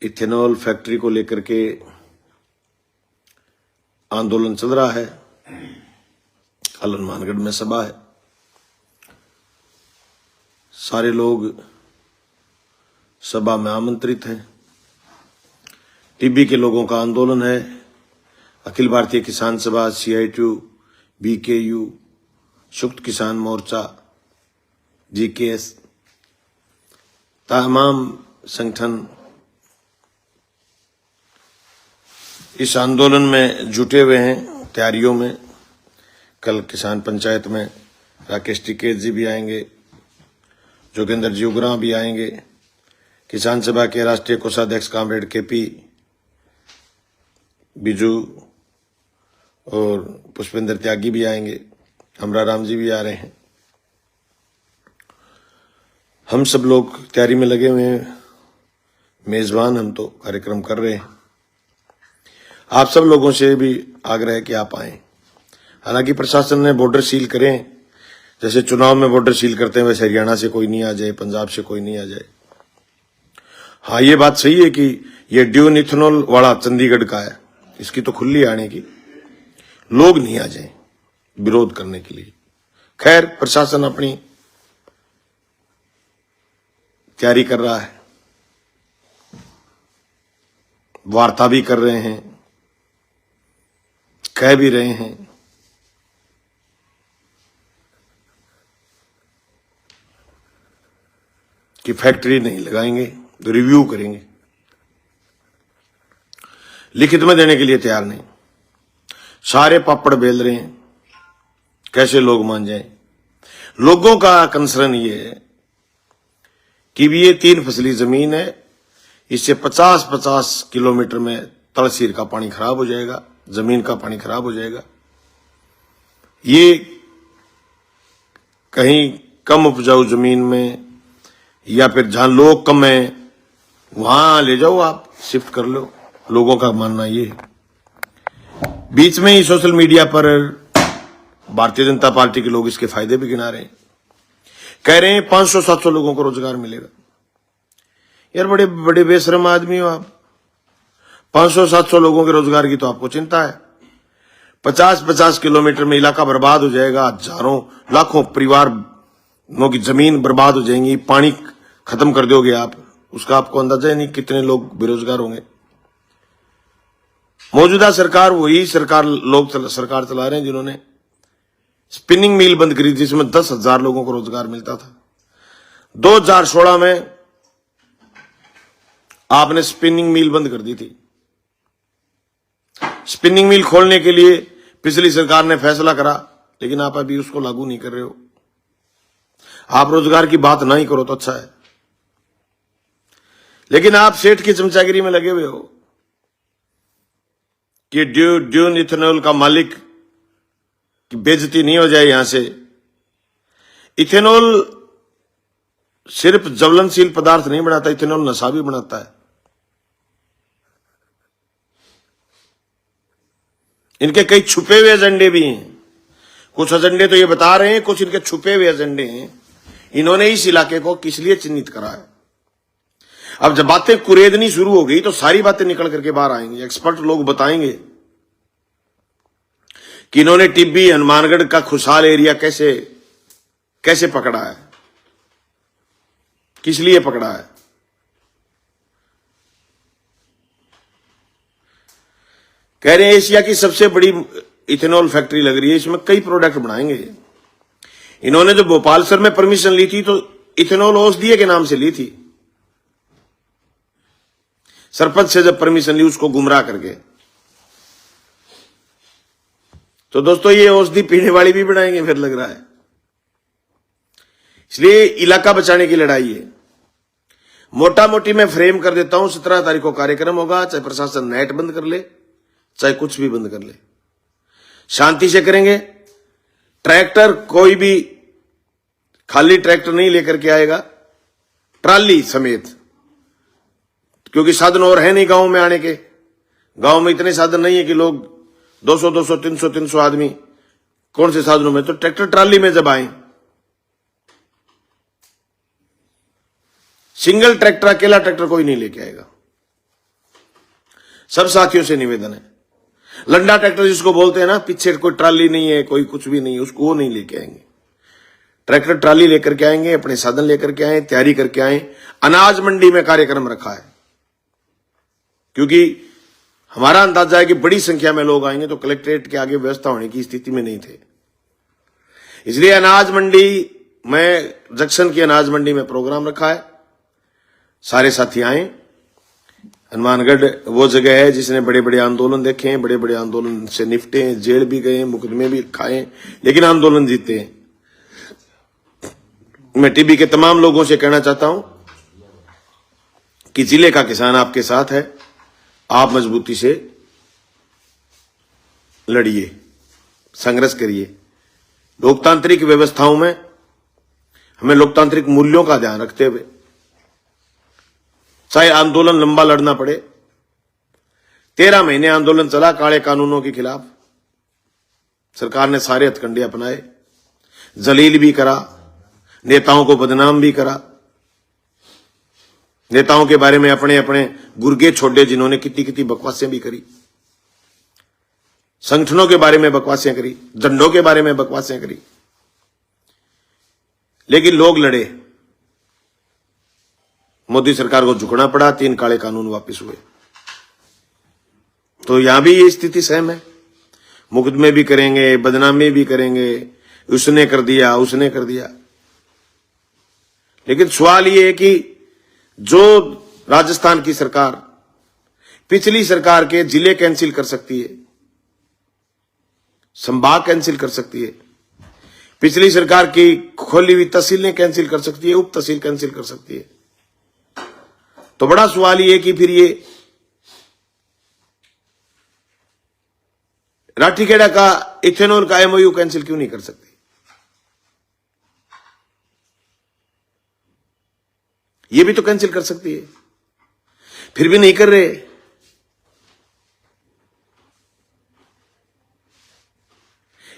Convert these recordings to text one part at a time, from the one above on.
Ethanol factory को लेकर के आंदोलन चल रहा है। कल हनुमानगढ़ में सभा है, सारे लोग सभा में आमंत्रित हैं। टीबी के लोगों का आंदोलन है। अखिल भारतीय किसान सभा, CITU, BKU, संयुक्त किसान मोर्चा, GKS, तमाम संगठन इस आंदोलन में जुटे हुए हैं, तैयारियों में। कल किसान पंचायत में राकेश टिकैत जी भी आएंगे, जोगेंद्र जी उग्रां भी आएंगे। किसान सभा के राष्ट्रीय कोषाध्यक्ष कामरेड KP बिजू और पुष्पेंद्र त्यागी भी आएंगे, अमरा राम जी भी आ रहे हैं। हम सब लोग तैयारी में लगे हुए हैं। मेजबान हम तो कार्यक्रम कर रहे हैं। आप सब लोगों से भी आग्रह है कि आप आएं। हालांकि प्रशासन ने बॉर्डर सील करें, जैसे चुनाव में बॉर्डर सील करते हैं, वैसे हरियाणा से कोई नहीं आ जाए, पंजाब से कोई नहीं आ जाए। हाँ, ये बात सही है कि ये ड्यून इथेनॉल वाला चंडीगढ़ का है, इसकी तो खुली आने की, लोग नहीं आ जाए विरोध करने के लिए। खैर, प्रशासन अपनी तैयारी कर रहा है, वार्ता भी कर रहे हैं, कह भी रहे हैं। कि फैक्ट्री नहीं लगाएंगे तो रिव्यू करेंगे। लिखित में देने के लिए तैयार नहीं, सारे पापड़ बेल रहे हैं, कैसे लोग मान जाएं। लोगों का कंसर्न ये है कि ये 3 फसली जमीन है, इससे 50-50 किलोमीटर में तलसीर का पानी खराब हो जाएगा, जमीन का पानी खराब हो जाएगा। ये कहीं कम उपजाऊ जमीन में या फिर जहां लोग कम है वहां ले जाओ, आप शिफ्ट कर लो। लोगों का मानना ये है। बीच में ही सोशल मीडिया पर भारतीय जनता पार्टी के लोग इसके फायदे भी गिना रहे हैं, कह रहे हैं 500-700 लोगों को रोजगार मिलेगा। यार, बड़े बड़े बेशरम आदमी हो आप। 500-700 लोगों के रोजगार की तो आपको चिंता है। 50-50 किलोमीटर में इलाका बर्बाद हो जाएगा, हजारों लाखों परिवारों की जमीन बर्बाद हो जाएंगी, पानी खत्म कर दोगे आप, उसका आपको अंदाजा ही नहीं कितने लोग बेरोजगार होंगे। मौजूदा सरकार वही सरकार चला रहे हैं जिन्होंने स्पिनिंग मिल बंद करी थी, जिसमें 10,000 लोगों को रोजगार मिलता था। 2016 में आपने स्पिनिंग मिल बंद कर दी थी। स्पिनिंग मिल खोलने के लिए पिछली सरकार ने फैसला करा, लेकिन आप अभी उसको लागू नहीं कर रहे हो। आप रोजगार की बात ना ही करो तो अच्छा है, लेकिन आप सेठ की चमचागिरी में लगे हुए हो कि ड्यून इथेनॉल का मालिक की बेइज्जती नहीं हो जाए। यहां से इथेनॉल सिर्फ ज्वलनशील पदार्थ नहीं बनाता, इथेनॉल नशा भी बनाता है। इनके कई छुपे हुए एजेंडे भी हैं। कुछ एजेंडे तो ये बता रहे हैं, कुछ इनके छुपे हुए एजेंडे हैं। इन्होंने इस इलाके को किस लिए चिन्हित करा है। अब जब बातें कुरेदनी शुरू हो गई तो सारी बातें निकल करके बाहर आएंगी। एक्सपर्ट लोग बताएंगे कि इन्होंने टिब्बी हनुमानगढ़ का खुशहाल एरिया कैसे पकड़ा है, किस लिए पकड़ा है। कह रहे हैं एशिया की सबसे बड़ी इथेनॉल फैक्ट्री लग रही है, इसमें कई प्रोडक्ट बनाएंगे। इन्होंने जो भोपाल सर में परमिशन ली थी तो इथेनॉल औषधीय के नाम से ली थी। सरपंच से जब परमिशन ली उसको गुमराह करके, तो दोस्तों ये औषधि पीने वाली भी बनाएंगे फिर, लग रहा है। इसलिए इलाका बचाने की लड़ाई है। मोटा मोटी मैं फ्रेम कर देता हूं। 17 तारीख को कार्यक्रम होगा, चाहे प्रशासन नेट बंद कर ले, चाहे कुछ भी बंद कर ले, शांति से करेंगे। ट्रैक्टर कोई भी खाली ट्रैक्टर नहीं लेकर के आएगा, ट्राली समेत, क्योंकि साधन और है नहीं गांव में आने के। गांव में इतने साधन नहीं है कि लोग 200, 300 आदमी कौन से साधनों में, तो ट्रैक्टर ट्राली में जब आए, सिंगल ट्रैक्टर, अकेला ट्रैक्टर कोई नहीं लेके आएगा। सब साथियों से निवेदन है, लंडा ट्रैक्टर जिसको बोलते हैं ना, पीछे कोई ट्राली नहीं है, कोई कुछ भी नहीं है, उसको वो नहीं लेके आएंगे। ट्रैक्टर ट्राली लेकर के आएंगे, अपने साधन लेकर के आए, तैयारी करके आए। अनाज मंडी में कार्यक्रम रखा है, क्योंकि हमारा अंदाजा है कि बड़ी संख्या में लोग आएंगे, तो कलेक्ट्रेट के आगे व्यवस्था होने की स्थिति में नहीं थे। इसलिए अनाज मंडी में, जंक्शन की अनाज मंडी में प्रोग्राम रखा है। सारे साथी आए। हनुमानगढ़ वो जगह है जिसने बड़े बड़े आंदोलन देखे हैं, बड़े बड़े आंदोलन से निपटे हैं, जेल भी गए, मुकदमे भी खाए, लेकिन आंदोलन जीते हैं। मैं टीबी के तमाम लोगों से कहना चाहता हूं कि जिले का किसान आपके साथ है, आप मजबूती से लड़िए, संघर्ष करिए। लोकतांत्रिक व्यवस्थाओं में हमें लोकतांत्रिक मूल्यों का ध्यान रखते हुए, चाहे आंदोलन लंबा लड़ना पड़े। 13 महीने आंदोलन चला काले कानूनों के खिलाफ। सरकार ने सारे हथकंडे अपनाए, जलील भी करा, नेताओं को बदनाम भी करा, नेताओं के बारे में अपने अपने गुर्गे छोड़े जिन्होंने कितनी कितनी बकवासें भी करी, संगठनों के बारे में बकवासें करी, झंडों के बारे में बकवासें करी, लेकिन लोग लड़े। मोदी सरकार को झुकना पड़ा, 3 काले कानून वापस हुए। तो यहां भी ये स्थिति सेम है, मुकदमे भी करेंगे, बदनामी भी करेंगे, उसने कर दिया, उसने कर दिया। लेकिन सवाल ये है कि जो राजस्थान की सरकार पिछली सरकार के जिले कैंसिल कर सकती है, संभाग कैंसिल कर सकती है, पिछली सरकार की खोली हुई तहसीलें कैंसिल कर सकती है, उप तहसील कैंसिल कर सकती है, तो बड़ा सवाल ये है कि फिर ये राठीखेड़ा का इथेनॉल का एमओयू कैंसिल क्यों नहीं कर सकती? ये भी तो कैंसिल कर सकती है, फिर भी नहीं कर रहे।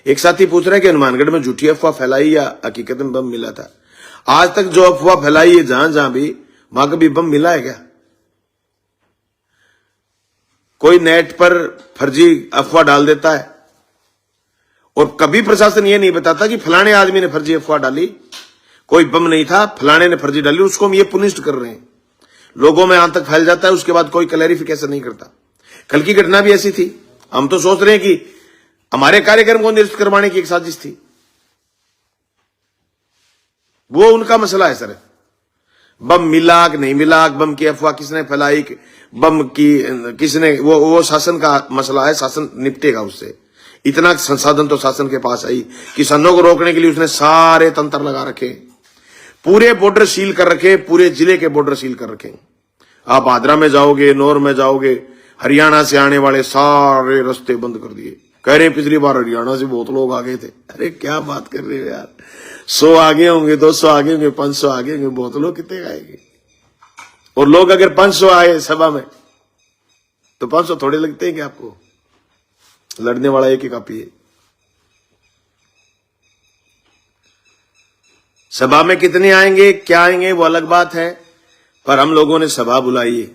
एक साथी पूछ रहा है कि हनुमानगढ़ में झूठी अफवाह फैलाई या हकीकत में बम मिला था। आज तक जो अफवाह फैलाई है जहां जहां भी, वहां कभी बम मिला है क्या? कोई नेट पर फर्जी अफवाह डाल देता है और कभी प्रशासन ये नहीं बताता कि फलाने आदमी ने फर्जी अफवाह डाली, कोई बम नहीं था, फलाने ने फर्जी डाली, उसको हम ये पुनिष्ट कर रहे हैं। लोगों में यहां तक फैल जाता है, उसके बाद कोई क्लैरिफिकेशन नहीं करता। कल की घटना भी ऐसी थी। हम तो सोच रहे हैं कि हमारे कार्यक्रम को निरस्त करवाने की एक साजिश थी, वो उनका मसला है सर। बम मिला कि नहीं मिला, बम की अफवाह किसने फैलाई, बम की किसने, वो शासन का मसला है, शासन निपटेगा उससे। इतना संसाधन तो शासन के पास आई, किसानों को रोकने के लिए उसने सारे तंत्र लगा रखे, पूरे बॉर्डर सील कर रखे, पूरे जिले के बॉर्डर सील कर रखे। आप आद्रा में जाओगे, नौर में जाओगे, हरियाणा से आने वाले सारे रास्ते बंद कर दिए। कह रहे पिछली बार हरियाणा से बहुत लोग आ गए थे। अरे क्या बात कर रहे हो यार, 100 आगे होंगे, 200 आगे होंगे, 500 आगे होंगे, बहुत लोग कितने आएंगे? और लोग अगर 500 आए सभा में तो 500 थोड़े लगते हैं कि आपको? लड़ने वाला एक ही काफी है। सभा में कितने आएंगे, क्या आएंगे, वो अलग बात है, पर हम लोगों ने सभा बुलाई है।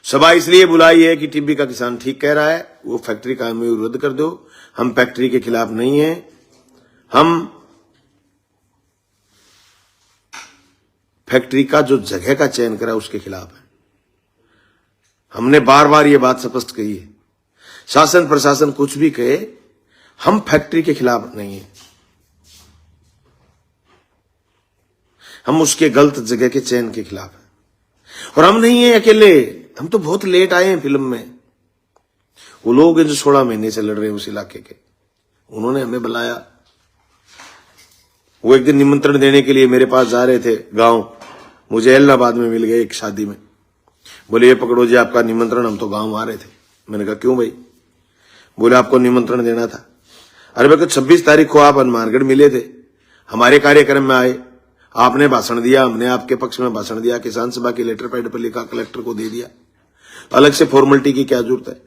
सभा इसलिए बुलाई है कि टीबी का किसान ठीक कह रहा है, वो फैक्ट्री का एमओयू रद्द कर दो। हम फैक्ट्री के खिलाफ नहीं है, हम फैक्ट्री का जो जगह का चयन करा उसके खिलाफ है। हमने बार बार ये बात स्पष्ट कही है। शासन प्रशासन कुछ भी कहे, हम फैक्ट्री के खिलाफ नहीं है, हम उसके गलत जगह के चयन के खिलाफ है। और हम नहीं है अकेले, हम तो बहुत लेट आए हैं फिल्म में। वो लोग जो 16 महीने से लड़ रहे हैं उस इलाके के, उन्होंने हमें बुलाया। वो एक दिन निमंत्रण देने के लिए मेरे पास जा रहे थे गांव, मुझे इलाहाबाद में मिल गए एक शादी में। बोले ये पकड़ो जी आपका निमंत्रण, हम तो गांव आ रहे थे। मैंने कहा क्यों भाई? बोले आपको निमंत्रण देना था। अरे भाई 26 तारीख को आप हनुमानगढ़ मिले थे, हमारे कार्यक्रम में आए, आपने भाषण दिया, हमने आपके पक्ष में भाषण दिया, किसान सभा के लेटर पैड पर लिखा, कलेक्टर को दे दिया, अलग से फॉर्मेलिटी की क्या जरूरत है?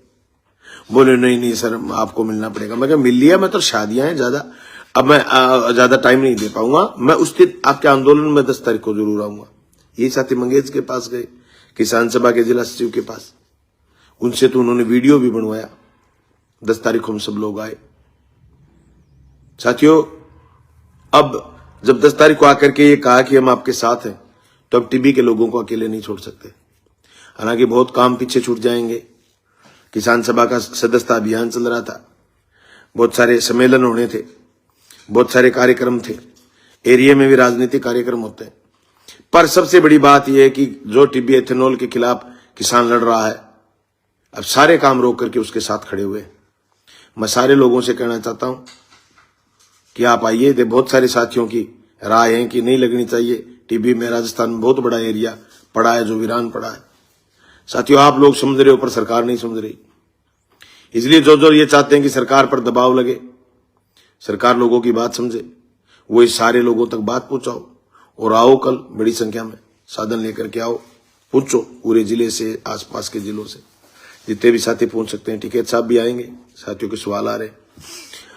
बोले नहीं नहीं सर आपको मिलना पड़ेगा। मैं कहा मिल लिया, मैं तो शादियां हैं ज्यादा, अब मैं ज्यादा टाइम नहीं दे पाऊंगा, मैं उस दिन आपके आंदोलन में 10 तारीख को जरूर आऊंगा। ये साथी मंगेश के पास गए, किसान सभा के जिला सचिव के पास, उनसे तो उन्होंने वीडियो भी बनवाया। 10 तारीख को हम सब लोग आए। साथियों, अब जब 10 तारीख को आकर के ये कहा कि हम आपके साथ हैं, तो अब टीबी के लोगों को अकेले नहीं छोड़ सकते। हालांकि बहुत काम पीछे छूट जाएंगे। किसान सभा का सदस्यता अभियान चल रहा था, बहुत सारे सम्मेलन होने थे, बहुत सारे कार्यक्रम थे, एरिया में भी राजनीतिक कार्यक्रम होते हैं। पर सबसे बड़ी बात यह है कि जो टीबी एथेनॉल के खिलाफ किसान लड़ रहा है, अब सारे काम रोक करके उसके साथ खड़े हुए। मैं सारे लोगों से कहना चाहता हूं कि आप आइए। बहुत सारे साथियों की राय है कि नहीं लगनी चाहिए टीबी में। राजस्थान में बहुत बड़ा एरिया पड़ा है जो वीरान पड़ा है। साथियों, आप लोग समझ रहे हो पर सरकार नहीं समझ रही। इसलिए जो ये चाहते हैं कि सरकार पर दबाव लगे, सरकार लोगों की बात समझे, वो इस सारे लोगों तक बात पहुंचाओ। और आओ, कल बड़ी संख्या में साधन लेकर के आओ, पहुंचो पूरे जिले से, आसपास के जिलों से जितने भी साथी पहुंच सकते हैं। टिकैत साहब भी आएंगे, साथियों के सवाल आ रहे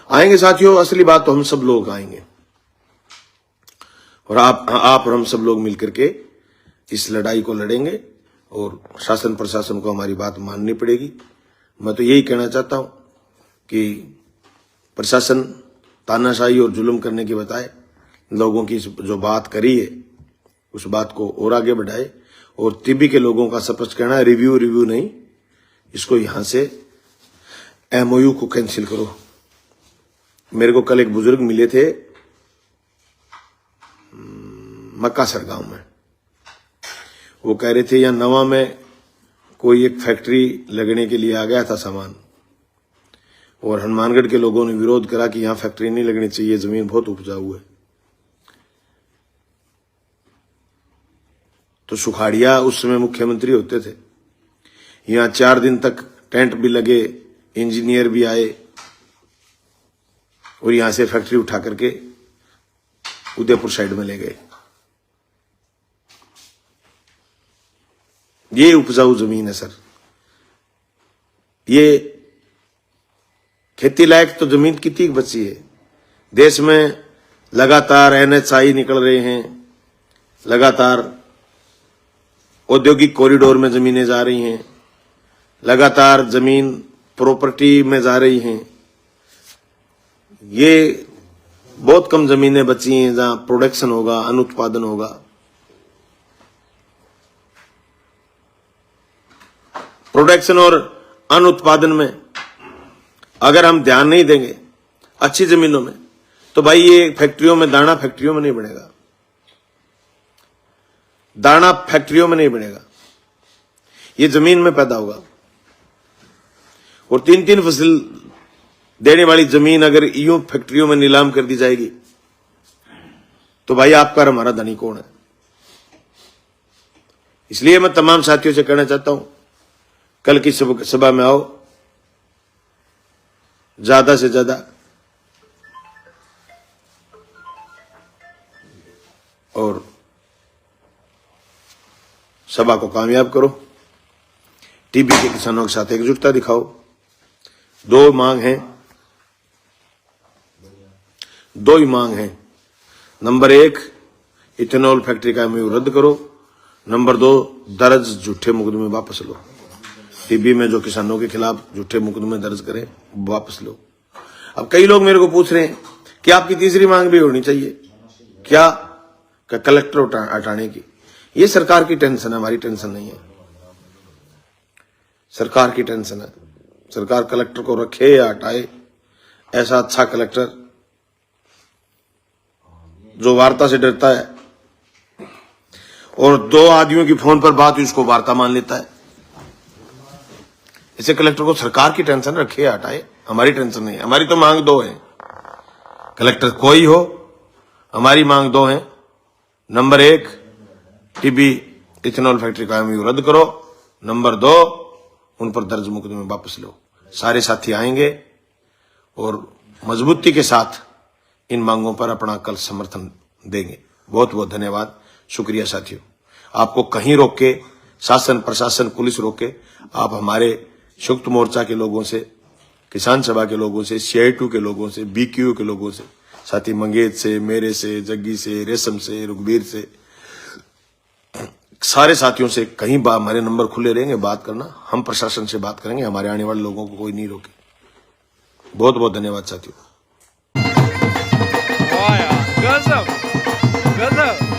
आएंगे। साथियों, असली बात तो हम सब लोग आएंगे और आप और हम सब लोग मिलकर के इस लड़ाई को लड़ेंगे और शासन प्रशासन को हमारी बात माननी पड़ेगी। मैं तो यही कहना चाहता हूं कि प्रशासन तानाशाही और जुल्म करने के बजाय लोगों की जो बात करी है उस बात को और आगे बढ़ाए। और टीबी के लोगों का स्पष्ट कहना है, रिव्यू नहीं, इसको यहां से एमओयू को कैंसिल करो। मेरे को कल एक बुजुर्ग मिले थे मक्कासर गांव में। वो कह रहे थे, यहां नवा में कोई एक फैक्ट्री लगने के लिए आ गया था सामान, और हनुमानगढ़ के लोगों ने विरोध करा कि यहां फैक्ट्री नहीं लगनी चाहिए, जमीन बहुत उपजाऊ है। तो सुखाड़िया उस समय मुख्यमंत्री होते थे। यहां 4 दिन तक टेंट भी लगे, इंजीनियर भी आए और यहां से फैक्ट्री उठा करके उदयपुर साइड में ले गए। ये उपजाऊ जमीन है सर, ये खेती लायक तो जमीन कितनी बची है। देश में लगातार एनएचआई निकल रहे हैं, लगातार औद्योगिक कॉरिडोर में जमीनें जा रही हैं, लगातार जमीन प्रॉपर्टी में जा रही हैं। ये बहुत कम जमीनें बची हैं जहां प्रोडक्शन होगा, अनुत्पादन होगा। प्रोडक्शन और अनुत्पादन में अगर हम ध्यान नहीं देंगे अच्छी जमीनों में, तो भाई ये फैक्ट्रियों में, दाना फैक्ट्रियों में नहीं बनेगा, दाना फैक्ट्रियों में नहीं बनेगा, ये जमीन में पैदा होगा। और 3-3 फसल देने वाली जमीन अगर यूं फैक्ट्रियों में नीलाम कर दी जाएगी तो भाई आपका और हमारा धनी कौन है। इसलिए मैं तमाम साथियों से कहना चाहता हूं, कल की सभा में आओ, ज्यादा से ज्यादा और सभा को कामयाब करो। टीबी के किसानों के साथ एकजुटता दिखाओ। 2 मांग हैं, 2 ही मांग हैं। नंबर 1, इथेनॉल फैक्ट्री का एमओयू रद्द करो। नंबर 2, दर्ज झूठे मुकदमे वापस लो। टीबी में जो किसानों के खिलाफ झूठे मुकदमे दर्ज करें वापस लो। अब कई लोग मेरे को पूछ रहे हैं कि आपकी तीसरी मांग भी होनी चाहिए क्या, कलेक्टर हटाने की। ये सरकार की टेंशन है, हमारी टेंशन नहीं है। सरकार की टेंशन है। सरकार कलेक्टर को रखे या हटाए, ऐसा अच्छा कलेक्टर जो वार्ता से डरता है और 2 आदमियों की फोन पर बात हुई उसको वार्ता मान लेता है, इसे कलेक्टर को सरकार की टेंशन रखे या हटाए, हमारी टेंशन नहीं है। हमारी तो मांग 2 है, कलेक्टर कोई हो, हमारी मांग 2 है। नंबर 1, टीबी इथेनॉल फैक्ट्री का एमओयू रद्द करो। नंबर 2, उन पर दर्ज मुकदमे वापस लो। सारे साथी आएंगे और मजबूती के साथ इन मांगों पर अपना कल समर्थन देंगे। बहुत बहुत धन्यवाद, शुक्रिया साथियों। आपको कहीं रोक के, शासन प्रशासन पुलिस रोके, आप हमारे संयुक्त मोर्चा के लोगों से, किसान सभा के लोगों से, CI2 के लोगों से, BQ के लोगों से, साथी मंगेज से, मेरे से, जग्गी से, रेशम से, रुखबीर से, सारे साथियों से कहीं हमारे नंबर खुले रहेंगे, बात करना, हम प्रशासन से बात करेंगे, हमारे आने वाले लोगों को कोई नहीं रोके। बहुत बहुत धन्यवाद साथियों। वाह यार, गजब गजब।